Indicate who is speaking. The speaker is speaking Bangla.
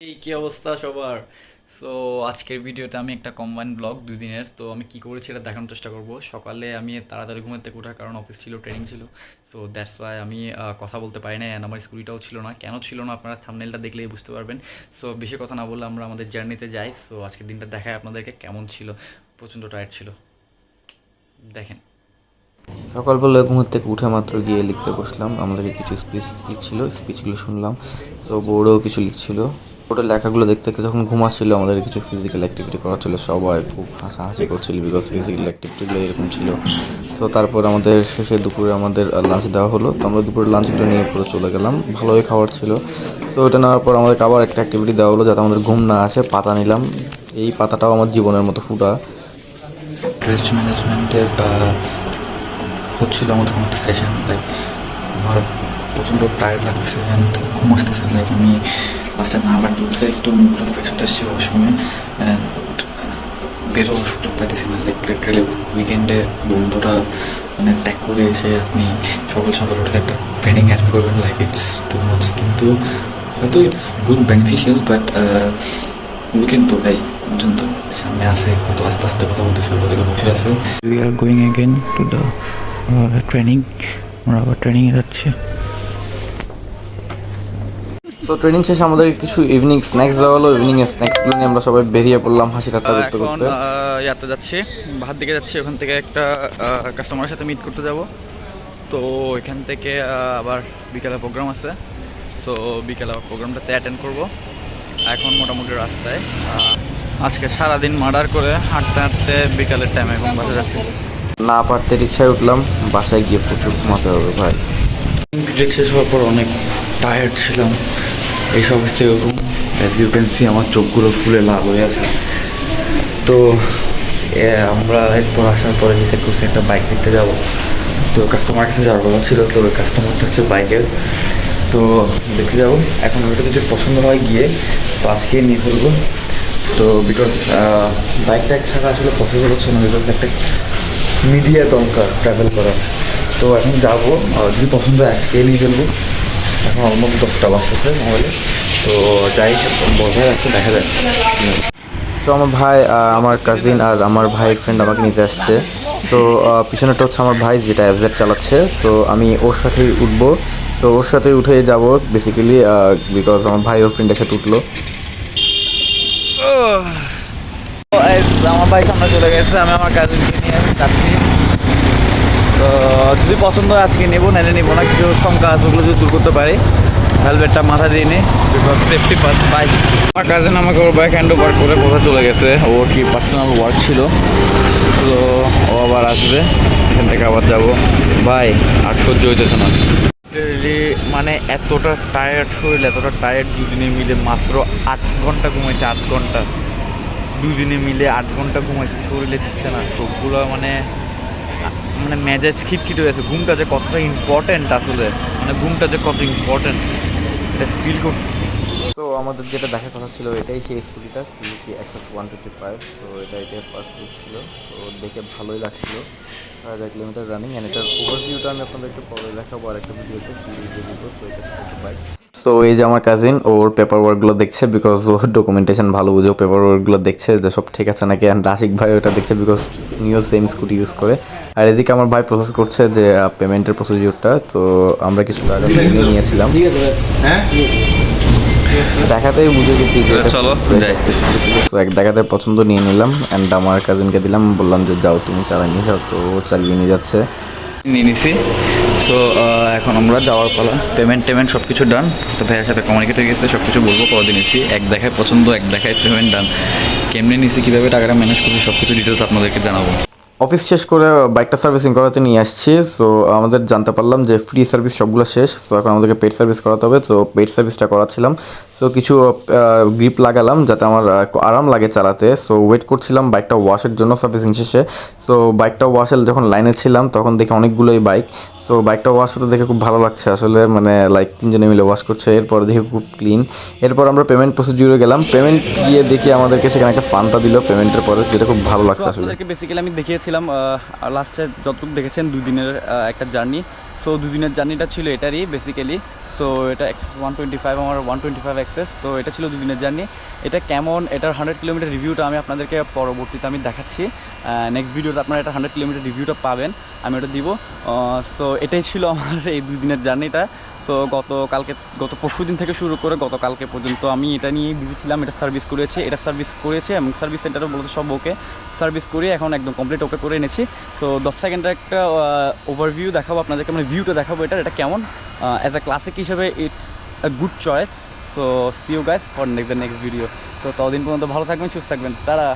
Speaker 1: এই কি অবস্থা সবার। সো আজকের ভিডিওতে আমি একটা কম্বাইন ব্লগ 2 দিনের। তো আমি কি করেছি এটা দেখানোর চেষ্টা করব। সকালে আমি তাড়াতাড়ি ঘুমের থেকে ওঠার কারণ অফিস ছিল, ট্রেনিং ছিল। সো দ্যাটস ওয়াই আমি কথা বলতে পারি না, অ্যান্ড আমার স্কুটিটাও ছিল না। কেন ছিল না আপনারা থাম্বনেলটা দেখলেই বুঝতে পারবেন। সো বেশি কথা না বললে আমরা আমাদের জার্নিতে যাই। সো আজকের দিনটা দেখায় আপনাদেরকে কেমন ছিল। প্রচণ্ড টায়ার্ড ছিল, দেখেন।
Speaker 2: সকালবেলা ঘুমের থেকে উঠে মাত্র গিয়ে লিখতে বসলাম। আমাদেরকে কিছু স্পিচ লিখছিল, স্পিচগুলো শুনলাম। তো বোর্ডেও কিছু লিখছিল। বোর্ডের লেখাগুলো দেখতে দেখতে যখন ঘুম আসছিল, আমাদের কিছু ফিজিক্যাল অ্যাক্টিভিটি করা ছিল। সবাই খুব হাসাহাসি করছিল বিকজ ফিজিক্যাল অ্যাক্টিভিটিগুলো এরকম ছিল। তো তারপর আমাদের শেষে দুপুরে আমাদের লাঞ্চ দেওয়া হলো। তো আমরা দুপুরে লাঞ্চগুলো নিয়ে পুরো চলে গেলাম। ভালোই খাবার ছিল। তো ওটা নেওয়ার পর আমাদেরকে আবার একটা অ্যাক্টিভিটি দেওয়া হলো যাতে আমাদের ঘুম না আসে। পাতা নিলাম। এই পাতাটাও আমার জীবনের মতো ফুটা।
Speaker 1: ওয়েস্ট ম্যানেজমেন্টের হচ্ছিল আমাদের কোনো একটা সেশন। লাইক আমার প্রচণ্ড টায়ার্ড লাগতেছে অ্যান্ড ঘুম আসতেছে। লাইক আমি লাস্টে না বাট উঠে একটু মুখটা ফ্রেশ হতে আসছি ওয়াশরুমে, অ্যান্ড বেরোবার সুযোগ পাইতেছি না। লাইক লিটারেলি উইকেন্ডে বন্ধুরা মানে ত্যাগ করে এসে আপনি সকাল সকাল উঠে একটা ট্রেনিং অ্যাটেন্ড করবেন, লাইক ইটস টু মাচ। কিন্তু হয়তো it's good beneficial, but weekend তো ভাই পর্যন্ত সামনে আসে, হয়তো আস্তে আস্তে কথা বলতেছে, ওদিকে বসে আছে। We are going again to the training. আমরা আবার ট্রেনিংয়ে যাচ্ছি।
Speaker 2: তো ট্রেনিং শেষে আমাদের কিছু ইভিনিং স্ন্যাক্স দেওয়া হলো। ইভিনিং স্ন্যাক্সগুলো নিয়ে আমরা সবাই বেরিয়ে পড়লাম হাসি ঠাট্টা করতে
Speaker 1: এখন
Speaker 2: করতে।
Speaker 1: ইয়াতে যাচ্ছি, বাহার দিকে যাচ্ছি। ওখান থেকে একটা কাস্টমারের সাথে মিট করতে যাব। তো এখান থেকে আবার বিকেলে প্রোগ্রাম আছে। সো বিকেলে প্রোগ্রামটাতে অ্যাটেন্ড করব। এখন মোটামুটি রাস্তায় আজকে সারাদিন মার্ডার করে হাঁটতে হাঁটতে বিকালের টাইমে এখন বাসে যাচ্ছি।
Speaker 2: না পারতে রিক্সায় উঠলাম। বাসায় গিয়ে প্রচুর ঘুমাতে হবে ভাই।
Speaker 1: ব্রেক শেষ হওয়ার পর অনেক টায়ার্ড ছিলাম। এইসব হচ্ছে এরকম, অ্যাজ ইউ ক্যান সি আমার চোখগুলো ফুলে লাল হয়ে আছে। তো আমরা এরপর আসার পরে নিচে করছি একটা বাইক দেখতে যাবো। তো কাস্টমার কাছে যাওয়ার কথা ছিল, তো কাস্টমারটা হচ্ছে বাইকের। তো দেখতে যাবো। এখন ওইটা যদি পছন্দ হয় গিয়ে তো আজকে নিয়ে ফেলবো। তো বিকজ বাইকটা ছাড়া আসলে পসিবল হচ্ছে না, বিকজ একটা মিডিয়া দরকার ট্রাভেল করা। তো এখন যাবো, যদি পছন্দ হয় আজকে নিয়ে ফেলবো। এখন অলমোস্ট 10টা বাজতেছে মোবাইলে। তো যাই বসায় আছে, দেখা যায়।
Speaker 2: সো আমার ভাই, আমার কাজিন আর আমার ভাইয়ের ফ্রেন্ড আমাকে নিতে আসছে। সো পিছনেটা হচ্ছে আমার ভাই যেটা এফজেড চালাচ্ছে। সো আমি ওর সাথেই উঠবো। সো ওর সাথেই উঠে যাব বেসিক্যালি, বিকজ আমার ভাই ওর ফ্রেন্ডের সাথে উঠলো।
Speaker 1: আমার ভাই সামনে চলে গেছে, আমি আমার কাজিনকে নিয়ে যাচ্ছি। তো যদি পছন্দ হয় আজকে নেবো, নাইলে নেবো না। কিছু শঙ্কা আছে, ওগুলো যদি দূর করতে পারি। হেলমেটটা মাথা দিয়ে নিই, বিকজ সেফটি ফার্স্ট। বাইক আমার কাজিন আমাকে ওর বাইক হ্যান্ড ওভার করে কোথাও চলে গেছে। ওর কি পার্সোনাল ওয়ার্ক ছিল। তো ও আবার আসবে, এখান থেকে আবার যাবো। ভাই আর সহ্য হইতেছে না। মানে এতটা টায়ার্ড শরীর, এতটা টায়ার্ড। 2 দিনে মিলে মাত্র 8 ঘন্টা ঘুমাইছে। 8 ঘন্টা 2 দিনে মিলে 8 ঘন্টা ঘুমাইছে। শরীরে দিচ্ছে না, চোখগুলো মানে মানে মেজাজ খিটখিট হয়ে আছে। ঘুমটা যে কতটা ইম্পর্ট্যান্ট আসলে, মানে ঘুমটা যে কত ইম্পর্ট্যান্ট এটা ফিল করতেছি।
Speaker 2: তো আমাদের যেটা দেখার কথা ছিল এটাই সেই স্কুটিটা, সুজুকি এক্সএস 155। তো এটাই ফার্স্ট লুক ছিল। তো দেখে ভালোই লাগছিল। 1000 কিলোমিটার রানিং, অ্যান্ড এটার ওভারভিউটা আমি আপনাদেরকে পরে দেখাবো আর একটা ভিডিওতে, ফুল রিভিউ দিব। তো এটা ছোটো বাইক। তো এই যে আমার কাজিন, ওর পেপার ওয়ার্কগুলো দেখছে বিকজ ওর ডকুমেন্টেশন ভালো বুঝে। পেপার ওয়ার্কগুলো দেখছে যে সব ঠিক আছে নাকি। অ্যান্ড আশিক ভাই ওটা দেখছে because new same scooty use করে। আর এদিকে আমার ভাই প্রসেস করছে যে পেমেন্টের প্রসিডিউরটা। তো আমরা কিছু টাকা নিয়ে নিয়েছিলাম, দেখাতেই বুঝে গেছি যে
Speaker 1: চলো যাই।
Speaker 2: তো এক দেখাতে পছন্দ নিয়ে নিলাম। অ্যান্ড আমার কাজিনকে দিলাম, বললাম যে যাও তুমি চালাই নিয়ে যাও। তো ও চালিয়ে নিয়ে যাচ্ছে।
Speaker 1: নিয়ে নিছি। সো এখন আমরা যাওয়ার পালা। পেমেন্ট সব কিছু ডান। তো ভাইয়ের সাথে কমিউনিকেট হয়ে গেছে, সব কিছু বলবো কদিন নিছি। এক দেখায় পছন্দ, এক দেখায় পেমেন্ট ডান। কেমনে নিছি, কীভাবে টাকাটা ম্যানেজ করছি, সব কিছু ডিটেলস আপনাদেরকে জানাবো।
Speaker 2: অফিস শেষ করে বাইকটা সার্ভিসিং করাতে নিয়ে আসছি। সো আমাদের জানতে পারলাম যে ফ্রি সার্ভিস সবগুলো শেষ। তো এখন আমাদেরকে পেড সার্ভিস করাতে হবে। তো পেড সার্ভিসটা করাচ্ছিলাম। সো কিছু গ্রিপ লাগালাম যাতে আমার একটু আরাম লাগে চালাতে। সো ওয়েট করছিলাম বাইকটা ওয়াশের জন্য সার্ভিসিং শেষে। সো বাইকটা ওয়াশের যখন লাইনে ছিলাম তখন দেখি অনেকগুলোই বাইক। সো বাইকটা ওয়াশ হতে দেখে খুব ভালো লাগছে আসলে, মানে লাইক 3জনে মিলে ওয়াশ করছে। এরপর দেখি খুব ক্লিন। এরপর আমরা পেমেন্ট প্রসিডিউরে গেলাম। পেমেন্ট গিয়ে দেখি আমাদেরকে সেখানে একটা পান্তা দিল পেমেন্টের পরে, যেটা খুব ভালো লাগছে আসলে।
Speaker 1: বেসিক্যালি আমি দেখিয়েছিলাম লাস্টে যতটুকু দেখেছেন 2 দিনের একটা জার্নি। সো 2 দিনের জার্নিটা ছিল এটারই বেসিক্যালি। সো এটা এক্সেস 125, আমার 125 এক্সেস। তো এটা ছিল 2 দিনের জার্নি। এটা কেমন, এটার 100 কিলোমিটার রিভিউটা আমি আপনাদেরকে পরবর্তীতে আমি দেখাচ্ছি। নেক্সট ভিডিওতে আপনারা এটা 100 কিলোমিটার রিভিউটা পাবেন, আমি ওটা দিব। সো এটাই ছিল আমার এই 2 দিনের জার্নিটা। সো গত পরশু দিন থেকে শুরু করে গতকালকে পর্যন্ত আমি এটা নিয়ে বিজি ছিলাম। এটা সার্ভিস করেছে এবং সার্ভিস সেন্টারও বলতে সব ওকে, সার্ভিস করে এখন একদম কমপ্লিট ওকে করে এনেছি। তো 10 সেকেন্ডের একটা ওভারভিউ দেখাবো আপনাদেরকে, মানে ভিউটা দেখাবো এটা কেমন। অ্যাজ আ ক্লাসিক হিসেবে it's a good choice. So see you guys for the next video. তো ততদিন পর্যন্ত ভালো থাকবেন, সুস্থ থাকবেন, তারা।